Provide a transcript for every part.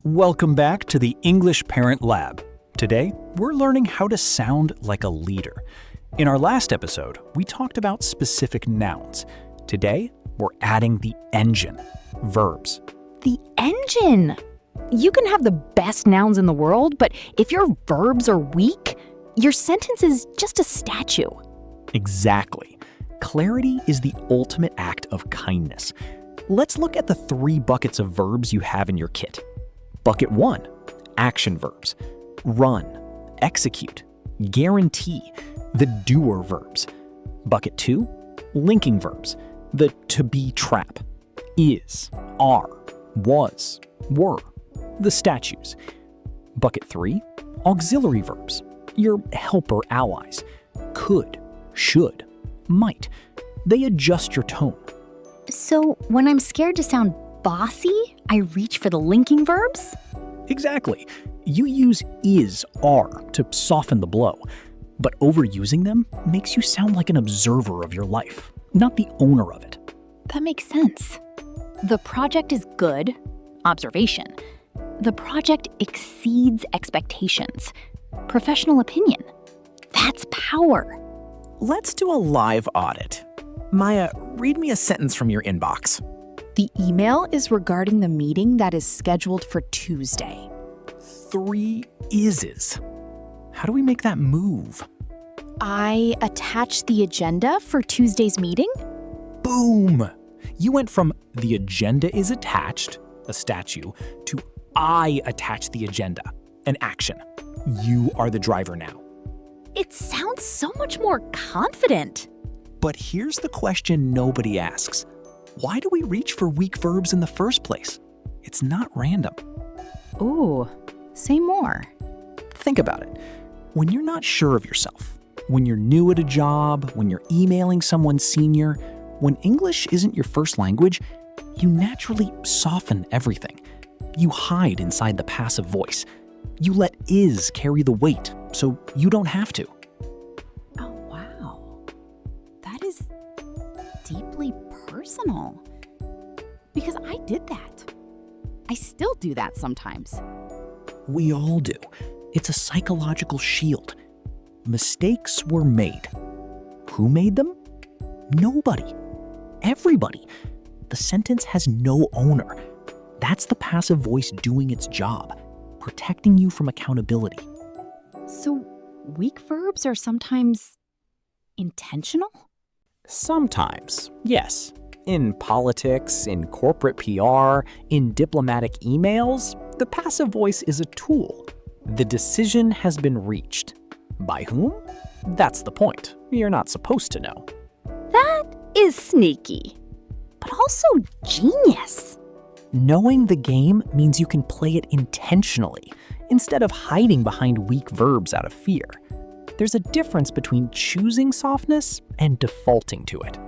Welcome back to the English Parent Lab. Today, we're learning how to sound like a leader. In our last episode, we talked about specific nouns. Today, we're adding the engine, verbs. The engine! You can have the best nouns in the world, but if your verbs are weak, your sentence is just a statue. Exactly. Clarity is the ultimate act of kindness. Let's look at the 3 buckets of verbs you have in your kit. Bucket 1, action verbs. Run, execute, guarantee, the doer verbs. Bucket 2, linking verbs. The to-be trap. Is, are, was, were. The statues. Bucket 3, auxiliary verbs. Your helper allies. Could, should, might. They adjust your tone. So when I'm scared to sound bossy, I reach for the linking verbs? Exactly. You use is, are to soften the blow, but overusing them makes you sound like an observer of your life, not the owner of it. That makes sense. The project is good, observation. The project exceeds expectations, professional opinion. That's power. Let's do a live audit. Maya, read me a sentence from your inbox. The email is regarding the meeting that is scheduled for Tuesday. 3 ises. How do we make that move? I attached the agenda for Tuesday's meeting. Boom! You went from the agenda is attached, a statue, to I attach the agenda, an action. You are the driver now. It sounds so much more confident. But here's the question nobody asks. Why do we reach for weak verbs in the first place? It's not random. Ooh, say more. Think about it. When you're not sure of yourself, when you're new at a job, when you're emailing someone senior, when English isn't your first language, you naturally soften everything. You hide inside the passive voice. You let is carry the weight, so you don't have to. Oh, wow. That is deeply personal. Because I did that. I still do that sometimes. We all do. It's a psychological shield. Mistakes were made. Who made them? Nobody. Everybody. The sentence has no owner. That's the passive voice doing its job, protecting you from accountability. So weak verbs are sometimes intentional? Sometimes, yes. In politics, in corporate PR, in diplomatic emails, the passive voice is a tool. The decision has been reached. By whom? That's the point. You're not supposed to know. That is sneaky, but also genius. Knowing the game means you can play it intentionally, instead of hiding behind weak verbs out of fear. There's a difference between choosing softness and defaulting to it.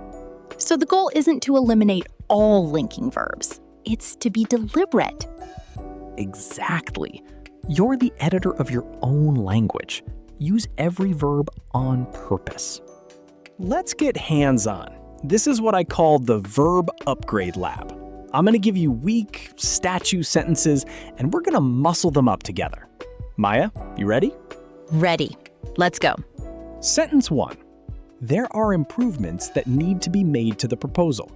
So the goal isn't to eliminate all linking verbs. It's to be deliberate. Exactly. You're the editor of your own language. Use every verb on purpose. Let's get hands-on. This is what I call the Verb Upgrade Lab. I'm going to give you weak statue sentences, and we're going to muscle them up together. Maya, you ready? Ready. Let's go. Sentence 1. There are improvements that need to be made to the proposal.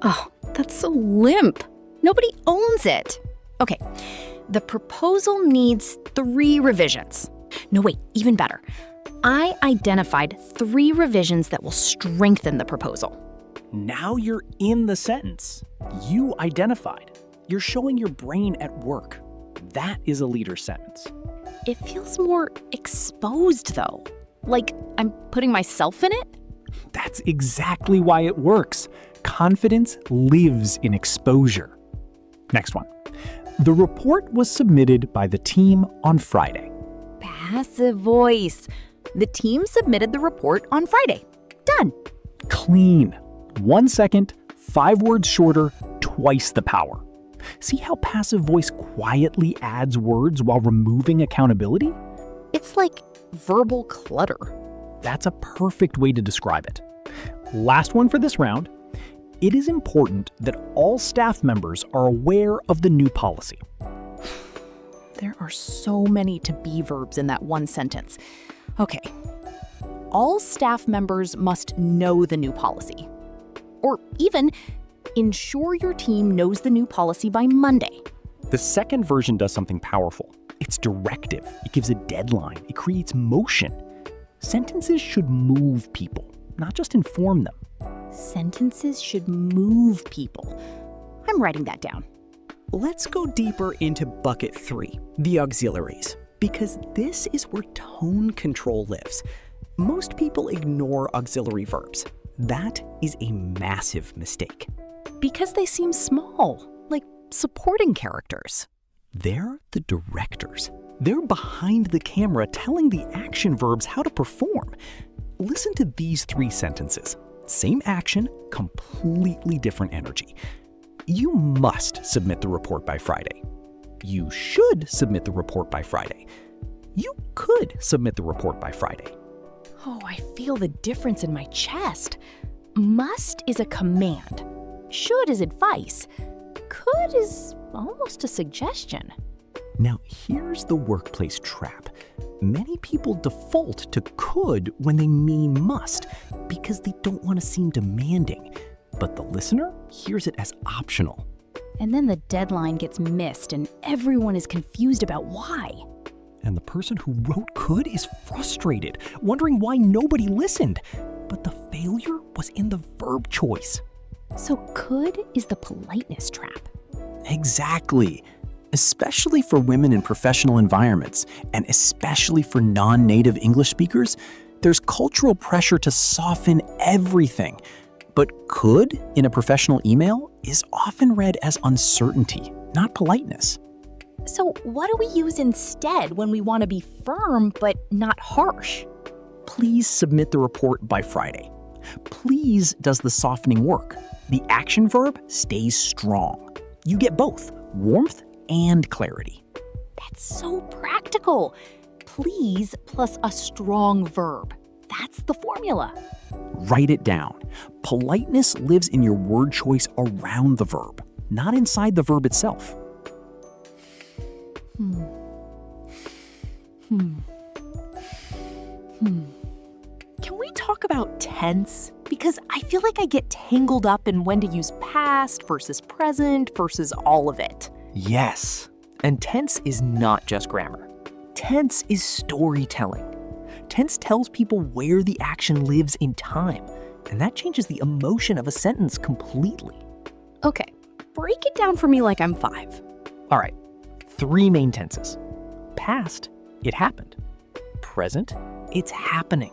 Oh, that's so limp. Nobody owns it. Okay, the proposal needs 3 revisions. No, wait, even better. I identified 3 revisions that will strengthen the proposal. Now you're in the sentence. You identified. You're showing your brain at work. That is a leader sentence. It feels more exposed, though. Like I'm putting myself in it? That's exactly why it works. Confidence lives in exposure. Next one. The report was submitted by the team on Friday. Passive voice. The team submitted the report on Friday. Done. Clean. 1 second, 5 words shorter, twice the power. See how passive voice quietly adds words while removing accountability? It's like verbal clutter. That's a perfect way to describe it. Last one for this round. It is important that all staff members are aware of the new policy. There are so many to-be verbs in that one sentence. Okay. All staff members must know the new policy. Or even, ensure your team knows the new policy by Monday. The second version does something powerful. It's directive. It gives a deadline. It creates motion. Sentences should move people, not just inform them. Sentences should move people. I'm writing that down. Let's go deeper into bucket 3, the auxiliaries, because this is where tone control lives. Most people ignore auxiliary verbs. That is a massive mistake. Because they seem small, like supporting characters. They're the directors. They're behind the camera telling the action verbs how to perform. Listen to these 3 sentences. Same action, completely different energy. You must submit the report by Friday. You should submit the report by Friday. You could submit the report by Friday. Oh, I feel the difference in my chest. Must is a command. Should is advice. Could is almost a suggestion. Now, here's the workplace trap. Many people default to could when they mean must because they don't want to seem demanding. But the listener hears it as optional. And then the deadline gets missed and everyone is confused about why. And the person who wrote could is frustrated, wondering why nobody listened. But the failure was in the verb choice. So could is the politeness trap. Exactly. Especially for women in professional environments, and especially for non-native English speakers, there's cultural pressure to soften everything. But could in a professional email is often read as uncertainty, not politeness. So what do we use instead when we want to be firm but not harsh? Please submit the report by Friday. Please does the softening work. The action verb stays strong. You get both warmth and clarity. That's so practical. Please plus a strong verb. That's the formula. Write it down. Politeness lives in your word choice around the verb, not inside the verb itself. Can we talk about tense? Because I feel like I get tangled up in when to use past versus present versus all of it. Yes, and tense is not just grammar. Tense is storytelling. Tense tells people where the action lives in time, and that changes the emotion of a sentence completely. Okay, break it down for me like I'm 5. All right, 3 main tenses. Past, it happened. Present, it's happening.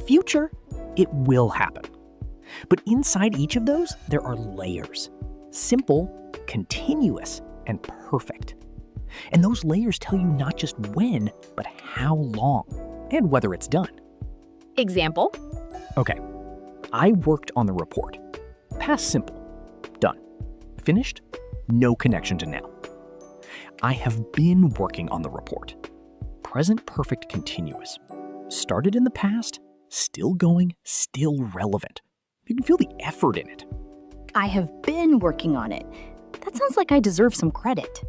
Future, it will happen. But inside each of those, there are layers. Simple, continuous, and perfect. And those layers tell you not just when, but how long, and whether it's done. Example? Okay, I worked on the report. Past simple, done. Finished, no connection to now. I have been working on the report. Present perfect continuous. Started in the past, still going, still relevant. You can feel the effort in it. I have been working on it. That sounds like I deserve some credit.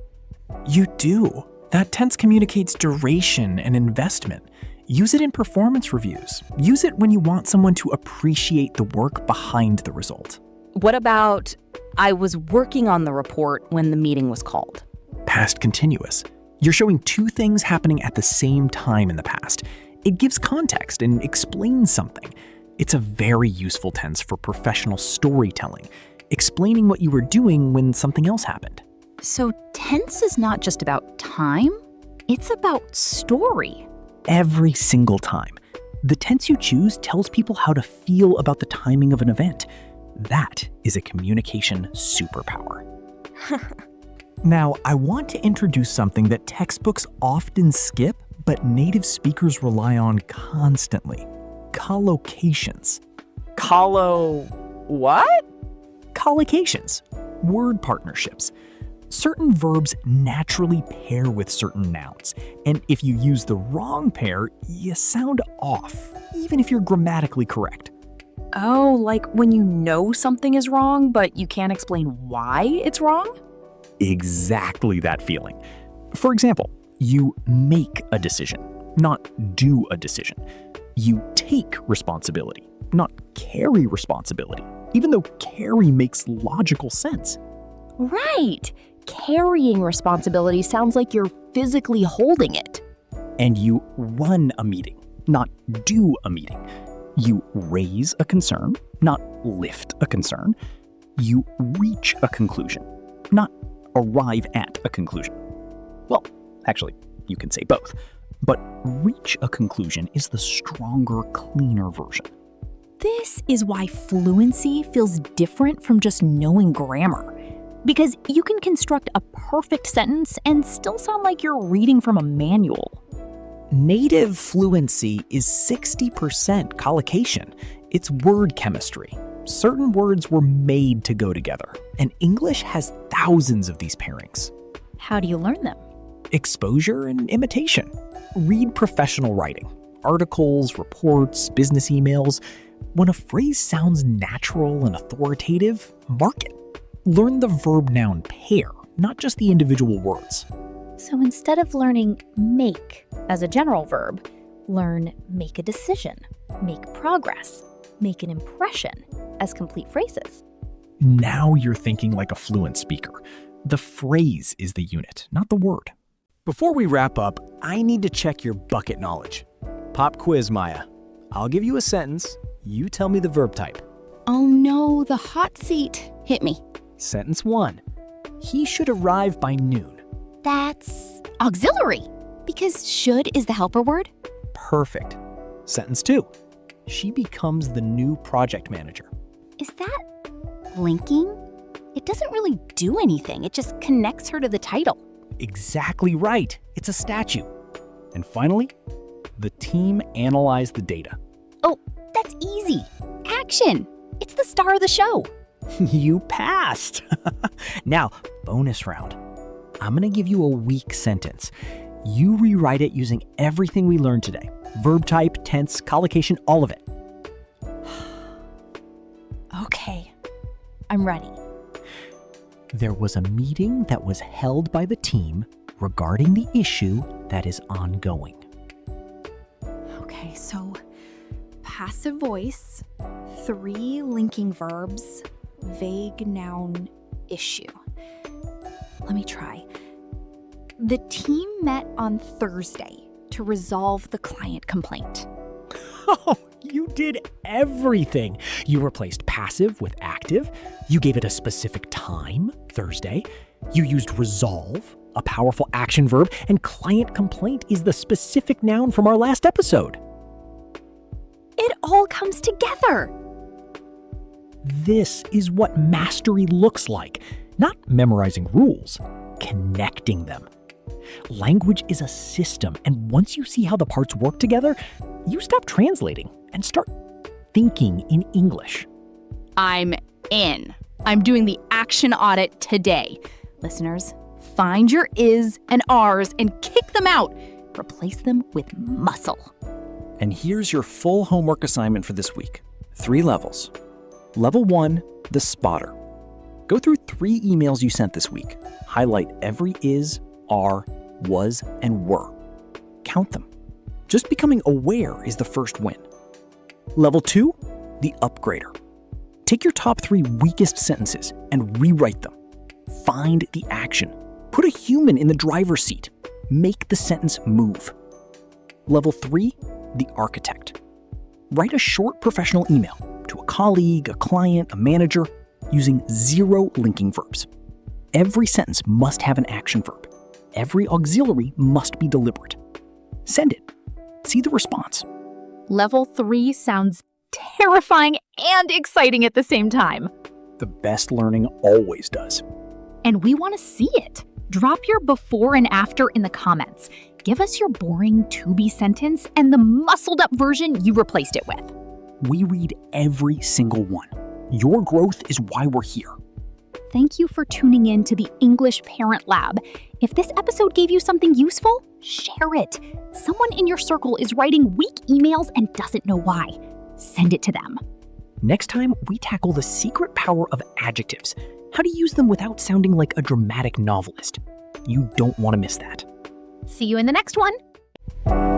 You do. That tense communicates duration and investment. Use it in performance reviews. Use it when you want someone to appreciate the work behind the result. What about, I was working on the report when the meeting was called? Past continuous. You're showing 2 things happening at the same time in the past. It gives context and explains something. It's a very useful tense for professional storytelling, explaining what you were doing when something else happened. So tense is not just about time, it's about story. Every single time. The tense you choose tells people how to feel about the timing of an event. That is a communication superpower. Now, I want to introduce something that textbooks often skip, but native speakers rely on constantly. Collocations. What? Collocations. Word partnerships. Certain verbs naturally pair with certain nouns, and if you use the wrong pair, you sound off, even if you're grammatically correct. Oh, like when you know something is wrong, but you can't explain why it's wrong? Exactly that feeling. For example, You make a decision, not do a decision. You take responsibility, not carry responsibility, even though carry makes logical sense. Right. Carrying responsibility sounds like you're physically holding it. And you run a meeting, not do a meeting. You raise a concern, not lift a concern. You reach a conclusion, not arrive at a conclusion. Well, actually, you can say both. But reach a conclusion is the stronger, cleaner version. This is why fluency feels different from just knowing grammar. Because you can construct a perfect sentence and still sound like you're reading from a manual. Native fluency is 60% collocation. It's word chemistry. Certain words were made to go together, and English has thousands of these pairings. How do you learn them? Exposure and imitation. Read professional writing, articles, reports, business emails. When a phrase sounds natural and authoritative, mark it. Learn the verb-noun pair, not just the individual words. So instead of learning make as a general verb, learn make a decision, make progress, make an impression as complete phrases. Now you're thinking like a fluent speaker. The phrase is the unit, not the word. Before we wrap up, I need to check your bucket knowledge. Pop quiz, Maya. I'll give you a sentence. You tell me the verb type. Oh no, the hot seat. Hit me. Sentence 1. He should arrive by noon. That's auxiliary, because should is the helper word. Perfect. Sentence 2. She becomes the new project manager. Is that linking? It doesn't really do anything. It just connects her to the title. Exactly right. It's a statue. And finally, the team analyzed the data. Oh, that's easy. Action. It's the star of the show. You passed. Now, bonus round. I'm going to give you a weak sentence. You rewrite it using everything we learned today. Verb type, tense, collocation, all of it. Okay, I'm ready. There was a meeting that was held by the team regarding the issue that is ongoing. Okay, so passive voice, 3 linking verbs, vague noun, issue. Let me try. The team met on Thursday to resolve the client complaint. Oh, you did everything. You replaced passive with active. You gave it a specific time, Thursday. You used resolve, a powerful action verb, and client complaint is the specific noun from our last episode. It all comes together. This is what mastery looks like. Not memorizing rules, connecting them. Language is a system, and once you see how the parts work together, you stop translating and start thinking in English. I'm in. I'm doing the action audit today. Listeners, find your is and ares and kick them out. Replace them with muscle. And here's your full homework assignment for this week. 3 levels. Level 1, the spotter. Go through 3 emails you sent this week. Highlight every is, are, was, and were. Count them. Just becoming aware is the first win. Level 2, the upgrader. Take your top 3 weakest sentences and rewrite them. Find the action. Put a human in the driver's seat. Make the sentence move. Level 3, the architect. Write a short professional email to a colleague, a client, a manager, using 0 linking verbs. Every sentence must have an action verb. Every auxiliary must be deliberate. Send it. See the response. Level 3 sounds terrifying and exciting at the same time. The best learning always does. And we want to see it. Drop your before and after in the comments. Give us your boring to-be sentence and the muscled-up version you replaced it with. We read every single one. Your growth is why we're here. Thank you for tuning in to the English Parent Lab. If this episode gave you something useful, share it. Someone in your circle is writing weak emails and doesn't know why. Send it to them. Next time, we tackle the secret power of adjectives. How to use them without sounding like a dramatic novelist. You don't want to miss that. See you in the next one.